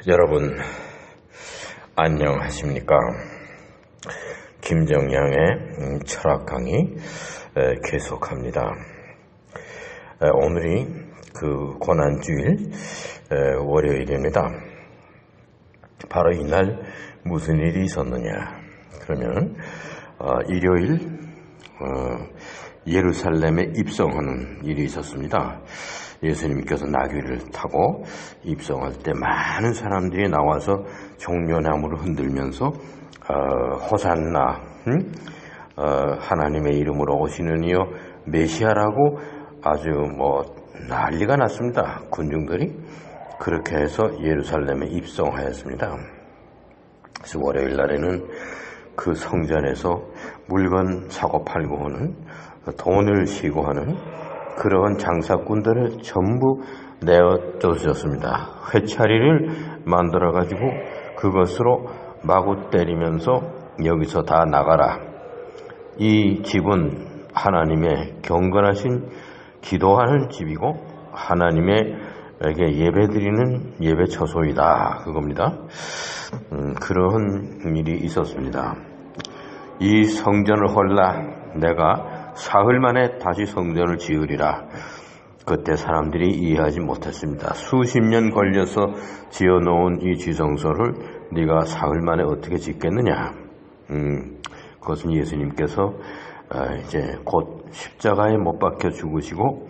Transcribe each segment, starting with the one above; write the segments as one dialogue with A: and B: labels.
A: 여러분 안녕하십니까? 김정양의 철학 강의 계속합니다. 오늘이 그 고난주일 월요일입니다. 바로 이날 무슨 일이 있었느냐? 그러면 일요일 예루살렘에 입성하는 일이 있었습니다. 예수님께서 나귀를 타고 입성할 때 많은 사람들이 나와서 종려나무를 흔들면서 호산나 하나님의 이름으로 오시는 이여 메시아라고 아주 난리가 났습니다. 군중들이 그렇게 해서 예루살렘에 입성하였습니다. 그래서 월요일 날에는 그 성전에서 물건 사고 팔고 하는 돈을 쉬고 하는 그런 장사꾼들을 전부 내어쫓으셨습니다. 회차리를 만들어가지고 그것으로 마구 때리면서 여기서 다 나가라. 이 집은 하나님의 경건하신 기도하는 집이고 하나님에게 예배드리는 예배 처소이다. 그겁니다. 그런 일이 있었습니다. 이 성전을 헐라 내가 사흘 만에 다시 성전을 지으리라. 그때 사람들이 이해하지 못했습니다. 수십 년 걸려서 지어놓은 이 지성소를 네가 사흘 만에 어떻게 짓겠느냐. 그것은 예수님께서 이제 곧 십자가에 못 박혀 죽으시고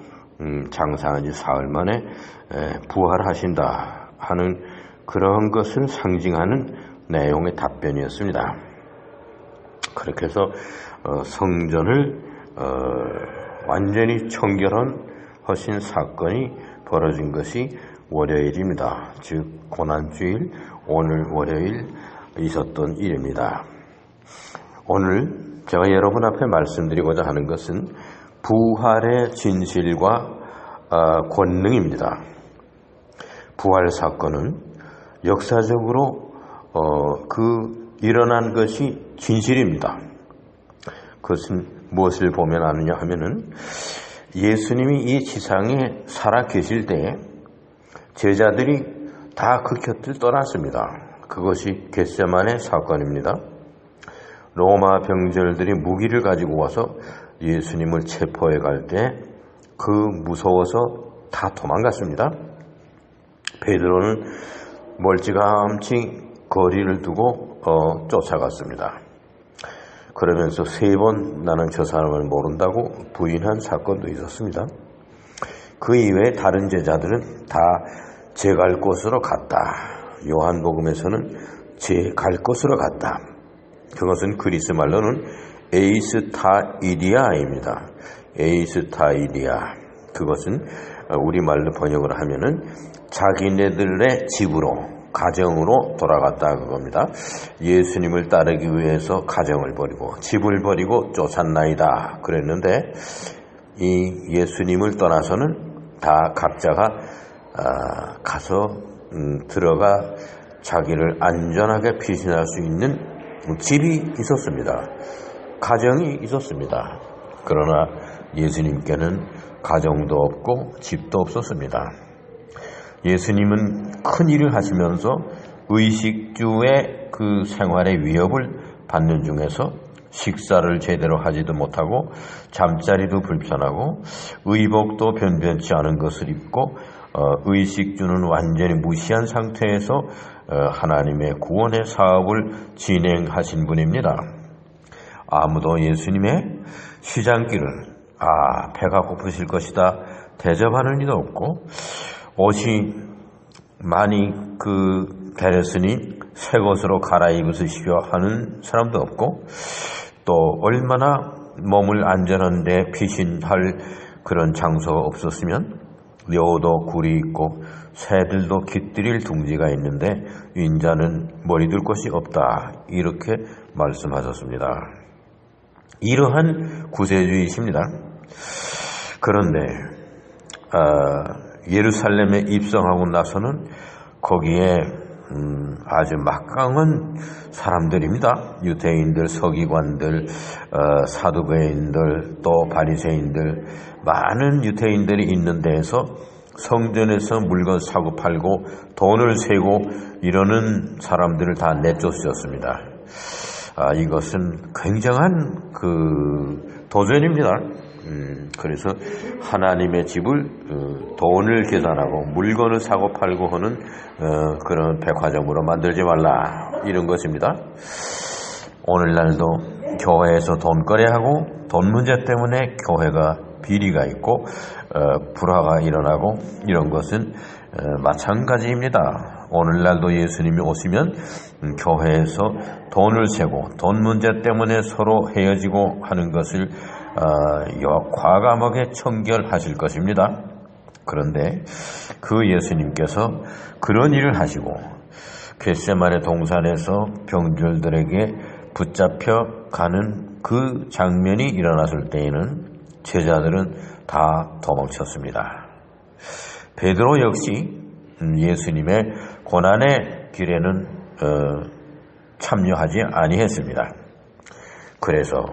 A: 장사한 지 사흘 만에 부활하신다 하는 그런 것을 상징하는 내용의 답변이었습니다. 그렇게 해서 성전을 완전히 청결하신 사건이 벌어진 것이 월요일입니다. 즉 고난주일 오늘 월요일 있었던 일입니다. 오늘 제가 여러분 앞에 말씀드리고자 하는 것은 부활의 진실과 권능입니다. 부활 사건은 역사적으로 일어난 것이 진실입니다. 그것은 무엇을 보면 아느냐 하면은 예수님이 이 지상에 살아 계실 때에 제자들이 다 그 곁을 떠났습니다. 그것이 겟세마네 사건입니다. 로마 병졸들이 무기를 가지고 와서 예수님을 체포해 갈 때 그 무서워서 다 도망갔습니다. 베드로는 멀찌감치 거리를 두고 쫓아갔습니다. 그러면서 3번 나는 저 사람을 모른다고 부인한 사건도 있었습니다. 그 이외에 다른 제자들은 다 제 갈 곳으로 갔다. 요한복음에서는 제 갈 곳으로 갔다. 그것은 그리스 말로는 에이스타이디아입니다. 에이스타이디아. 그것은 우리말로 번역을 하면은 자기네들의 집으로 가정으로 돌아갔다 그겁니다. 예수님을 따르기 위해서 가정을 버리고 집을 버리고 쫓았나이다 그랬는데 이 예수님을 떠나서는 다 각자가 가서 들어가 자기를 안전하게 피신할 수 있는 집이 있었습니다. 가정이 있었습니다. 그러나 예수님께는 가정도 없고 집도 없었습니다. 예수님은 큰 일을 하시면서 의식주의 그 생활의 위협을 받는 중에서 식사를 제대로 하지도 못하고 잠자리도 불편하고 의복도 변변치 않은 것을 입고 의식주는 완전히 무시한 상태에서 하나님의 구원의 사업을 진행하신 분입니다. 아무도 예수님의 시장길을 배가 고프실 것이다 대접하는 이도 없고 옷이 많이 베렸으니 새 것으로 갈아입으시오 하는 사람도 없고 또 얼마나 몸을 안전한 데 피신할 그런 장소가 없었으면 여우도 굴이 있고 새들도 깃들일 둥지가 있는데 인자는 머리 둘 곳이 없다 이렇게 말씀하셨습니다. 이러한 구세주의십니다. 그런데 예루살렘에 입성하고 나서는 거기에 아주 막강한 사람들입니다. 유대인들, 서기관들, 사두개인들, 또 바리새인들 많은 유대인들이 있는 데에서 성전에서 물건 사고 팔고 돈을 세고 이러는 사람들을 다 내쫓으셨습니다. 이것은 굉장한 도전입니다. 그래서 하나님의 집을 돈을 계산하고 물건을 사고 팔고 하는 그런 백화점으로 만들지 말라, 이런 것입니다. 오늘날도 교회에서 돈거래하고 돈 문제 때문에 교회가 비리가 있고 불화가 일어나고 이런 것은 마찬가지입니다. 오늘날도 예수님이 오시면 교회에서 돈을 세고 돈 문제 때문에 서로 헤어지고 하는 것을 과감하게 청결하실 것입니다. 그런데 그 예수님께서 그런 일을 하시고 겟세마네 동산에서 병들들에게 붙잡혀 가는 그 장면이 일어났을 때에는 제자들은 다 도망쳤습니다. 베드로 역시 예수님의 고난의 길에는 참여하지 아니했습니다. 그래서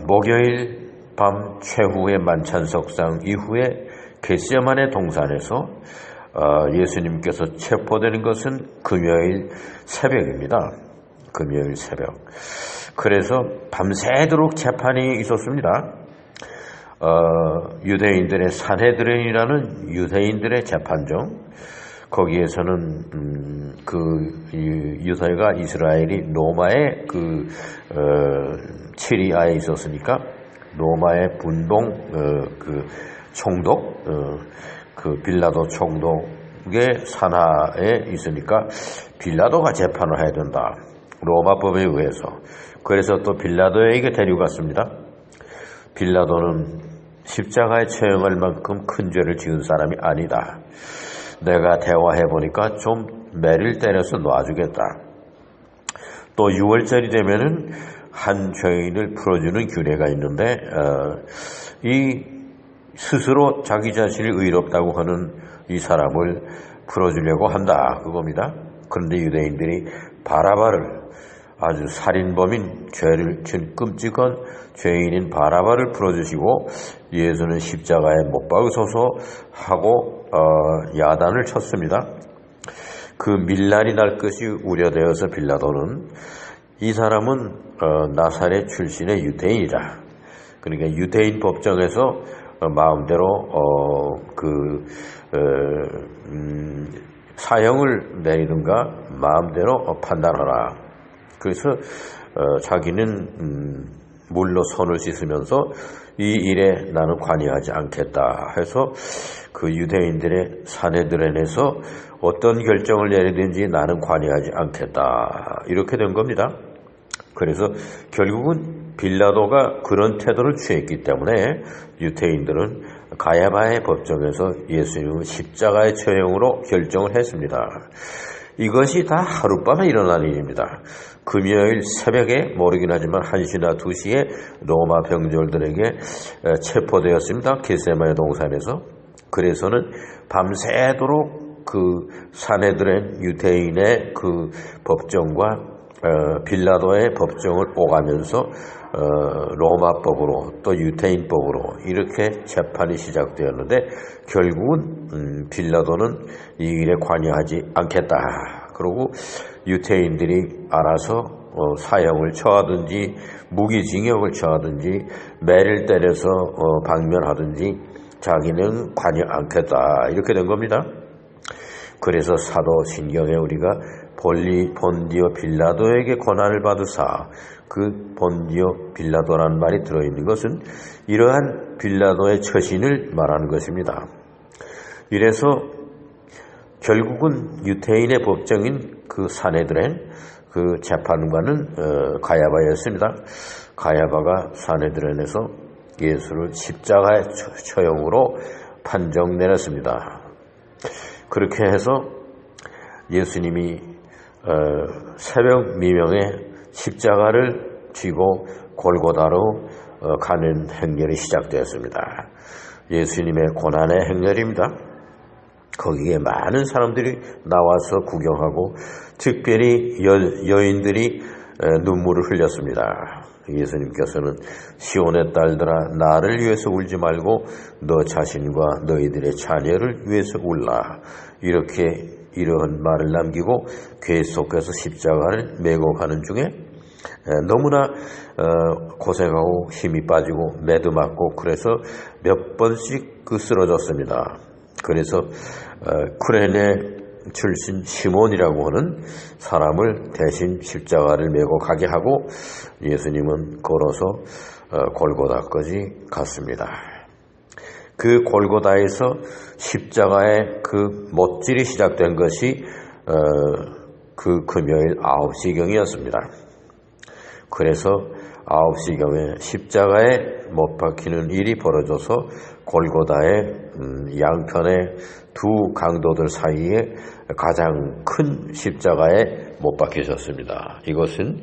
A: 목요일 밤 최후의 만찬석상 이후에 겟세마네 동산에서 예수님께서 체포되는 것은 금요일 새벽입니다. 금요일 새벽. 그래서 밤새도록 재판이 있었습니다. 유대인들의 산헤드린이라는 유대인들의 재판정, 거기에서는 유다가 이스라엘이 로마의 치리아에 있었으니까 로마의 분봉 총독, 빌라도 총독의 산하에 있으니까 빌라도가 재판을 해야 된다, 로마법에 의해서. 그래서 또 빌라도에게 데려갔습니다. 빌라도는 십자가에 처형할 만큼 큰 죄를 지은 사람이 아니다. 내가 대화해보니까 좀 매를 때려서 놔주겠다. 또 6월절이 되면은 한 죄인을 풀어주는 규례가 있는데 이 스스로 자기 자신이 의롭다고 하는 이 사람을 풀어주려고 한다, 그겁니다. 그런데 유대인들이 바라바를, 아주 살인범인 죄를 진 끔찍한 죄인인 바라바를 풀어주시고 예수는 십자가에 못 박으소서 하고 야단을 쳤습니다. 그 밀란이 날 것이 우려되어서 빌라도는 이 사람은 나사렛 출신의 유대인이다, 그러니까 유대인 법정에서 마음대로 사형을 내리든가 마음대로 판단하라. 그래서 자기는 물로 손을 씻으면서 이 일에 나는 관여하지 않겠다 해서 그 유대인들의 산헤드린에서 어떤 결정을 내리든지 나는 관여하지 않겠다, 이렇게 된 겁니다. 그래서 결국은 빌라도가 그런 태도를 취했기 때문에 유대인들은 가야바의 법정에서 예수님을 십자가의 처형으로 결정을 했습니다. 이것이 다 하룻밤에 일어난 일입니다. 금요일 새벽에, 모르긴 하지만 1시나 2시에 로마 병졸들에게 체포되었습니다. 겟세마네 동산에서. 그래서는 밤새도록 그 산헤드린 유대인의 그 법정과 빌라도의 법정을 오가면서 로마법으로 또 유대인법으로 이렇게 재판이 시작되었는데 결국은 빌라도는 이 일에 관여하지 않겠다. 그리고 유대인들이 알아서 사형을 처하든지 무기징역을 처하든지 매를 때려서 방면하든지 자기는 관여 않겠다, 이렇게 된 겁니다. 그래서 사도신경에 우리가 본디오 빌라도에게 고난을 받으사, 그 본디오 빌라도라는 말이 들어있는 것은 이러한 빌라도의 처신을 말하는 것입니다. 이래서 결국은 유대인의 법정인 그 산헤드린 그 재판관은 가야바였습니다. 가야바가 산헤드린에서 예수를 십자가의 처형으로 판정 내렸습니다. 그렇게 해서 예수님이 새벽 미명에 십자가를 쥐고 골고다로 가는 행렬이 시작되었습니다. 예수님의 고난의 행렬입니다. 거기에 많은 사람들이 나와서 구경하고 특별히 여인들이 눈물을 흘렸습니다. 예수님께서는 시온의 딸들아 나를 위해서 울지 말고 너 자신과 너희들의 자녀를 위해서 울라. 이러한 말을 남기고 계속해서 십자가를 메고 가는 중에 너무나 고생하고 힘이 빠지고 매도 맞고 그래서 몇 번씩 쓰러졌습니다. 그래서 쿠레네 출신 시몬이라고 하는 사람을 대신 십자가를 메고 가게 하고 예수님은 걸어서 골고다까지 갔습니다. 그 골고다에서 십자가의 그 못질이 시작된 것이 그 금요일 9시경이었습니다. 그래서 9시경에 십자가에 못 박히는 일이 벌어져서 골고다의 양편의 두 강도들 사이에 가장 큰 십자가에 못 박히셨습니다. 이것은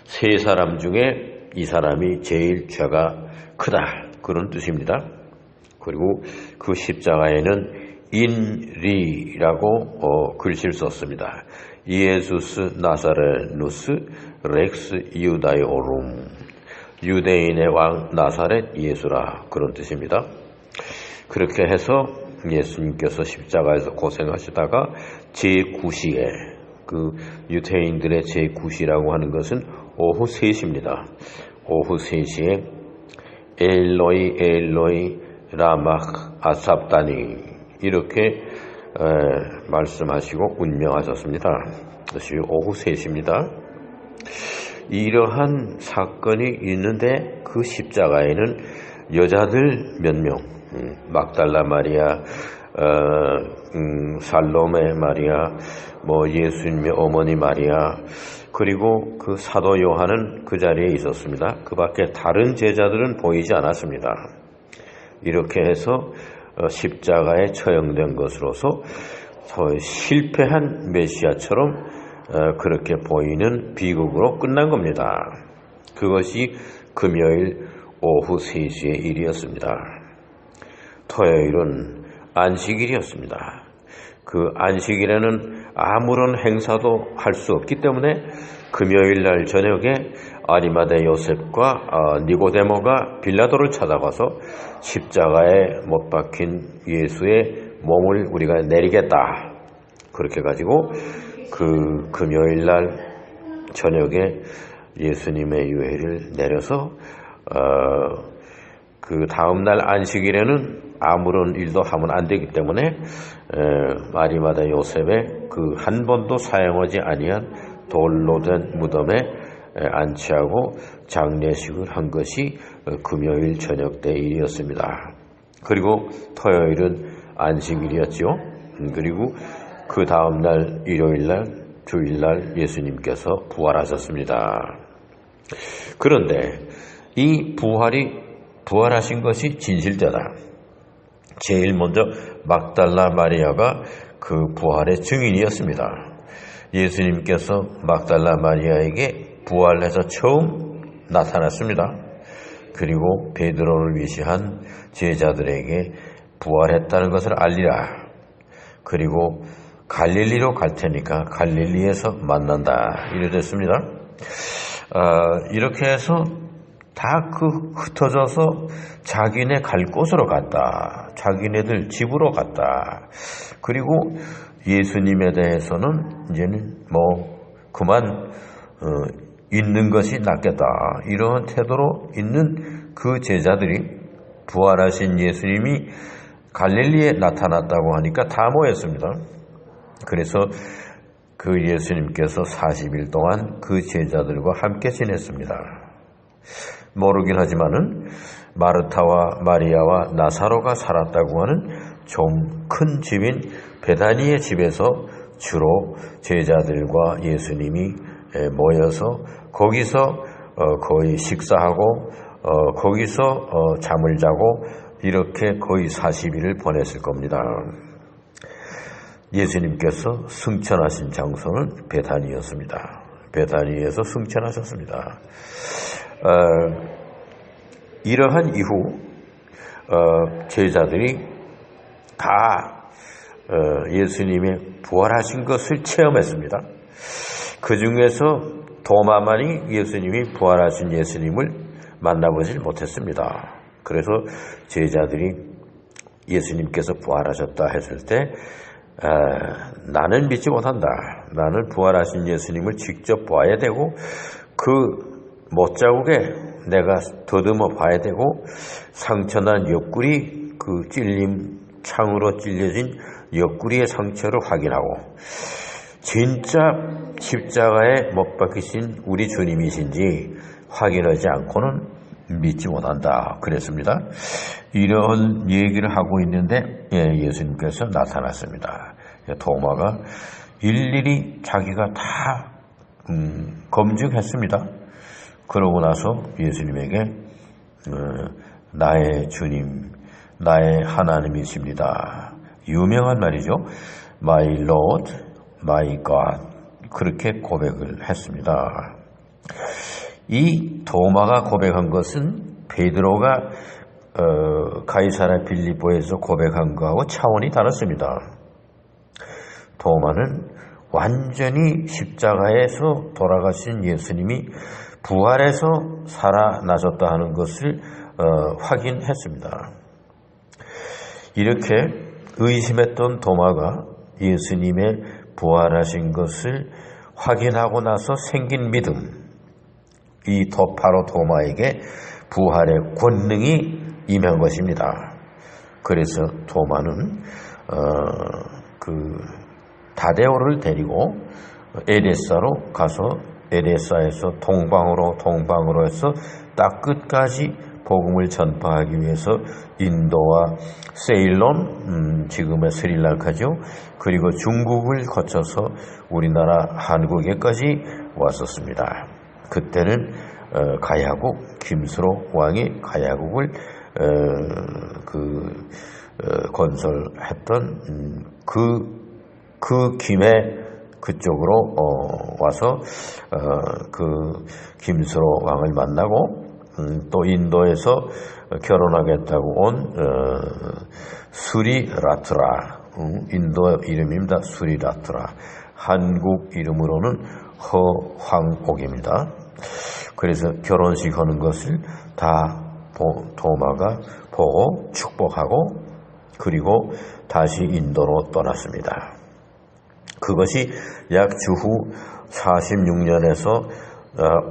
A: 세 사람 중에 이 사람이 제일 죄가 크다 그런 뜻입니다. 그리고 그 십자가에는 인리라고 글씨를 썼습니다. 이에수스 나사레누스 렉스 유다이오룸, 유대인의 왕 나사렛 예수라 그런 뜻입니다. 그렇게 해서 예수님께서 십자가에서 고생하시다가 제9시에 그 유대인들의 제9시라고 하는 것은 오후 3시입니다. 오후 3시에 엘로이 엘로이 라막 아삽다니 이렇게 말씀하시고 운명하셨습니다. 그것이 오후 3시입니다. 이러한 사건이 있는데 그 십자가에는 여자들 몇 명, 막달라 마리아, 살로메 마리아, 예수님의 어머니 마리아, 그리고 그 사도 요한은 그 자리에 있었습니다. 그 밖에 다른 제자들은 보이지 않았습니다. 이렇게 해서 십자가에 처형된 것으로서 실패한 메시아처럼 그렇게 보이는 비극으로 끝난 겁니다. 그것이 금요일 오후 3시의 일이었습니다. 토요일은 안식일이었습니다. 그 안식일에는 아무런 행사도 할 수 없기 때문에 금요일 날 저녁에 아리마대 요셉과 니고데모가 빌라도를 찾아가서 십자가에 못 박힌 예수의 몸을 우리가 내리겠다. 그렇게 가지고 그 금요일 날 저녁에 예수님의 유해를 내려서 그 다음날 안식일에는 아무런 일도 하면 안 되기 때문에 아리마다 요셉의 그 한 번도 사용하지 아니한 돌로 된 무덤에 안치하고 장례식을 한 것이 금요일 저녁 때 일이었습니다. 그리고 토요일은 안식일이었죠. 그리고 그 다음날 일요일날 주일날 예수님께서 부활하셨습니다. 그런데 이 부활하신 것이 진실되다. 제일 먼저 막달라 마리아가 그 부활의 증인이었습니다. 예수님께서 막달라 마리아에게 부활해서 처음 나타났습니다. 그리고 베드로를 위시한 제자들에게 부활했다는 것을 알리라. 그리고 갈릴리로 갈 테니까 갈릴리에서 만난다. 이랬습니다. 이렇게 해서 다 흩어져서 자기네 갈 곳으로 갔다. 자기네들 집으로 갔다. 그리고 예수님에 대해서는 이제는 그만 있는 것이 낫겠다. 이런 태도로 있는 그 제자들이 부활하신 예수님이 갈릴리에 나타났다고 하니까 다 모였습니다. 그래서 그 예수님께서 40일 동안 그 제자들과 함께 지냈습니다. 모르긴 하지만은 마르타와 마리아와 나사로가 살았다고 하는 좀 큰 집인 베다니의 집에서 주로 제자들과 예수님이 모여서 거기서 거의 식사하고 거기서 잠을 자고 이렇게 거의 40일을 보냈을 겁니다. 예수님께서 승천하신 장소는 베다니였습니다. 베다니에서 승천하셨습니다. 이러한 이후 제자들이 다 예수님의 부활하신 것을 체험했습니다. 그 중에서 도마만이 예수님이 부활하신 예수님을 만나보질 못했습니다. 그래서 제자들이 예수님께서 부활하셨다 했을 때 나는 믿지 못한다. 나는 부활하신 예수님을 직접 봐야 되고 그 못자국에 내가 더듬어 봐야 되고 상처난 옆구리 그 창으로 찔려진 옆구리의 상처를 확인하고 진짜 십자가에 못 박히신 우리 주님이신지 확인하지 않고는 믿지 못한다 그랬습니다. 이런 얘기를 하고 있는데 예수님께서 나타났습니다. 도마가 일일이 자기가 다 검증했습니다. 그러고 나서 예수님에게 나의 주님, 나의 하나님이십니다. 유명한 말이죠. My Lord, My God. 그렇게 고백을 했습니다. 이 도마가 고백한 것은 베드로가 가이사랴 빌립보에서 고백한 것하고 차원이 다릅니다. 도마는 완전히 십자가에서 돌아가신 예수님이 부활해서 살아나셨다 하는 것을 확인했습니다. 이렇게 의심했던 도마가 예수님의 부활하신 것을 확인하고 나서 생긴 믿음, 이 바로 도마에게 부활의 권능이 임한 것입니다. 그래서 도마는 다데오를 데리고 에데사로 가서 에데사에서 동방으로 해서 딱 끝까지 복음을 전파하기 위해서 인도와 세일론, 지금의 스리랑카죠. 그리고 중국을 거쳐서 우리나라 한국에까지 왔었습니다. 그때는 가야국, 김수로 왕이 가야국을 건설했던 그 김에 그쪽으로 와서 그 김수로 왕을 만나고 또 인도에서 결혼하겠다고 온 수리라트라, 인도 이름입니다. 수리라트라. 한국 이름으로는 허황옥입니다. 그래서 결혼식 하는 것을 다 도마가 보고 축복하고 그리고 다시 인도로 떠났습니다. 그것이 약 주후 46년에서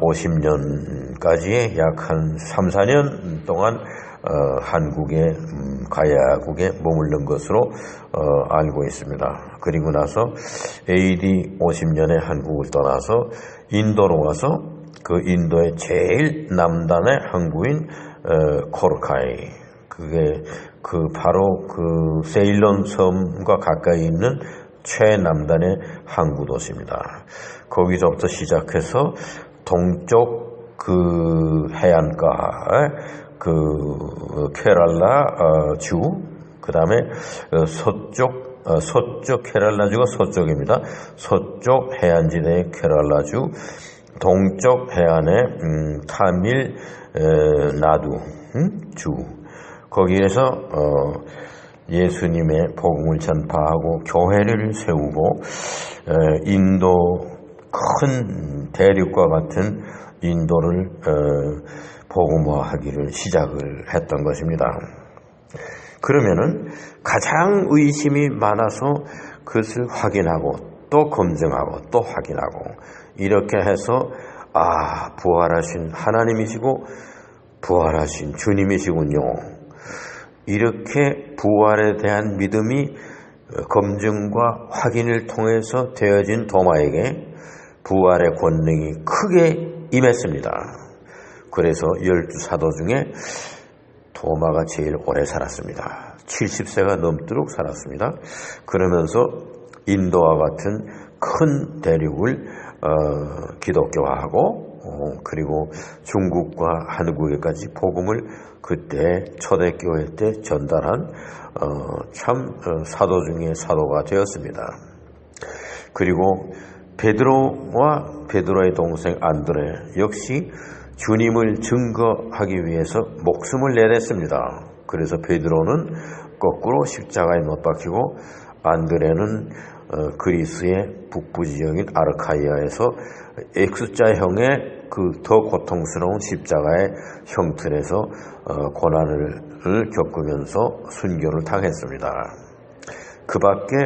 A: 50년까지의 약 한 3, 4년 동안 한국의 가야국에 머무른 것으로 알고 있습니다. 그리고 나서 AD 50년에 한국을 떠나서 인도로 와서 그 인도의 제일 남단의 항구인 코르카이, 그게 바로 그 세일론 섬과 가까이 있는 최남단의 항구 도시입니다. 거기서부터 시작해서 동쪽 그 해안가에 그 케랄라 주, 그 다음에 서쪽 케랄라주가 서쪽입니다. 서쪽 해안지대의 케랄라주, 동쪽 해안의 타밀 나두 주, 거기에서 예수님의 복음을 전파하고 교회를 세우고 인도 큰 대륙과 같은 인도를 복음화하기를 시작을 했던 것입니다. 그러면은 가장 의심이 많아서 그것을 확인하고 또 검증하고 또 확인하고 이렇게 해서 부활하신 하나님이시고 부활하신 주님이시군요. 이렇게 부활에 대한 믿음이 검증과 확인을 통해서 되어진 도마에게 부활의 권능이 크게 임했습니다. 그래서 12사도 중에 도마가 제일 오래 살았습니다. 70세가 넘도록 살았습니다. 그러면서 인도와 같은 큰 대륙을 기독교화하고 그리고 중국과 한국에까지 복음을 그때 초대교회 때 전달한 참 사도 중에 사도가 되었습니다. 그리고 베드로와 베드로의 동생 안드레 역시 주님을 증거하기 위해서 목숨을 내냈습니다. 그래서 베드로는 거꾸로 십자가에 못 박히고 안드레는 그리스의 북부 지역인 아르카이아에서 X자형의 그 더 고통스러운 십자가의 형틀에서 고난을 겪으면서 순교를 당했습니다. 그 밖에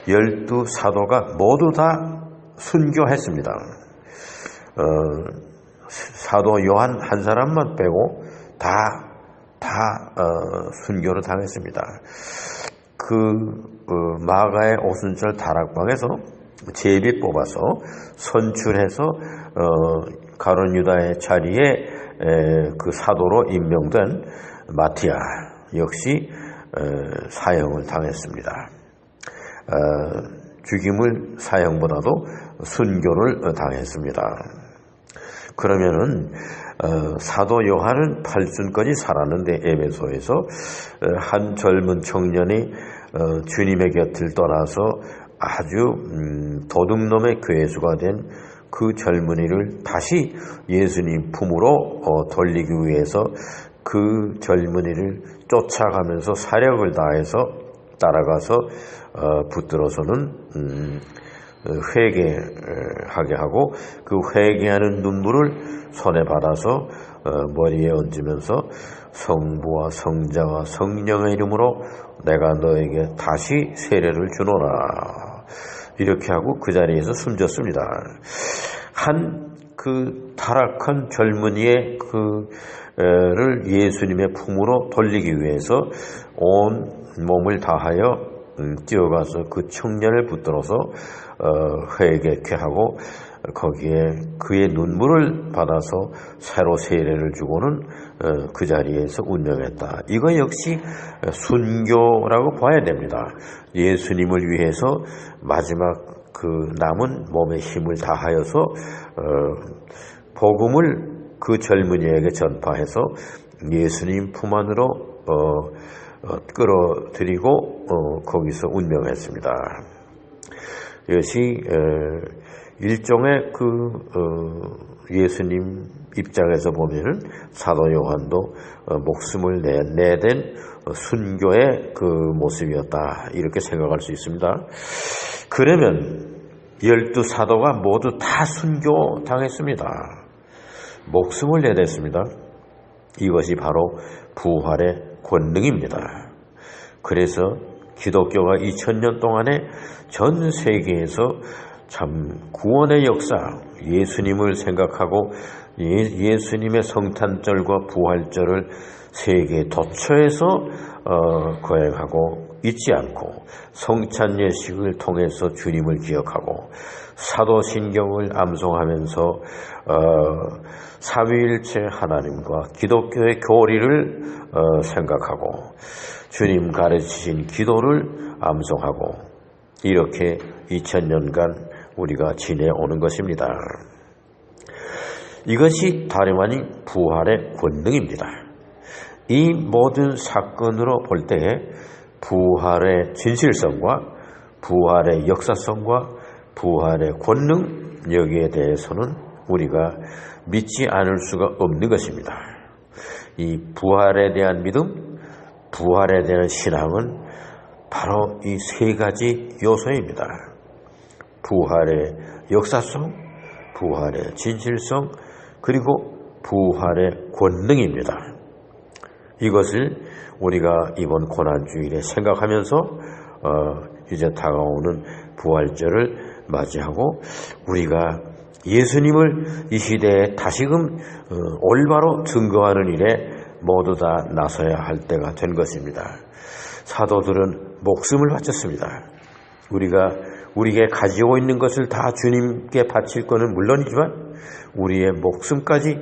A: 12사도가 모두 다 순교했습니다. 사도 요한 한 사람만 빼고 다 순교를 당했습니다. 마가의 오순절 다락방에서 제비 뽑아서 선출해서 가룟 유다의 자리에 그 사도로 임명된 마티아 역시 사형을 당했습니다. 죽임을 사형보다도 순교를 당했습니다. 그러면은 사도 요한은 8순까지 살았는데 에베소에서 한 젊은 청년이 주님의 곁을 떠나서 아주 도둑놈의 괴수가 된 그 젊은이를 다시 예수님 품으로 돌리기 위해서 그 젊은이를 쫓아가면서 사력을 다해서 따라가서 붙들어서는 회개하게 하고 그 회개하는 눈물을 손에 받아서 머리에 얹으면서 성부와 성자와 성령의 이름으로 내가 너에게 다시 세례를 주노라 이렇게 하고 그 자리에서 숨졌습니다. 그 타락한 젊은이의 를 예수님의 품으로 돌리기 위해서 온 몸을 다하여 뛰어가서 그 청년을 붙들어서 회개케 하고 거기에 그의 눈물을 받아서 새로 세례를 주고는 그 자리에서 운명했다. 이거 역시 순교라고 봐야 됩니다. 예수님을 위해서 마지막 그 남은 몸의 힘을 다하여서 복음을 그 젊은이에게 전파해서 예수님 품 안으로 끌어들이고 거기서 운명했습니다. 이것이 일종의 예수님 입장에서 보면은 사도 요한도 목숨을 내댄 순교의 그 모습이었다 이렇게 생각할 수 있습니다. 그러면 12사도가 모두 다 순교 당했습니다. 목숨을 내댔습니다. 이것이 바로 부활의 권능입니다. 그래서 기독교가 2000년 동안에 전 세계에서 참 구원의 역사, 예수님을 생각하고 예수님의 성탄절과 부활절을 세계 도처에서 거행하고 잊지 않고 성찬 예식을 통해서 주님을 기억하고 사도신경을 암송하면서 삼위일체 하나님과 기독교의 교리를 생각하고 주님 가르치신 기도를 암송하고 이렇게 2000년간 우리가 지내오는 것입니다. 이것이 다름 아닌 부활의 권능입니다. 이 모든 사건으로 볼 때 부활의 진실성과 부활의 역사성과 부활의 권능 여기에 대해서는 우리가 믿지 않을 수가 없는 것입니다. 이 부활에 대한 믿음, 부활에 대한 신앙은 바로 이 세 가지 요소입니다. 부활의 역사성, 부활의 진실성, 그리고 부활의 권능입니다. 이것을 우리가 이번 고난주일에 생각하면서 이제 다가오는 부활절을 맞이하고 우리가 예수님을 이 시대에 다시금 올바로 증거하는 일에 모두 다 나서야 할 때가 된 것입니다. 사도들은 목숨을 바쳤습니다. 우리에게 가지고 있는 것을 다 주님께 바칠 것은 물론이지만 우리의 목숨까지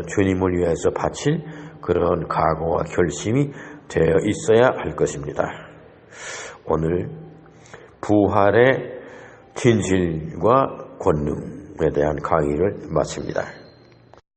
A: 주님을 위해서 바칠 그런 각오와 결심이 되어 있어야 할 것입니다. 오늘 부활의 진실과 권능에 대한 강의를 마칩니다.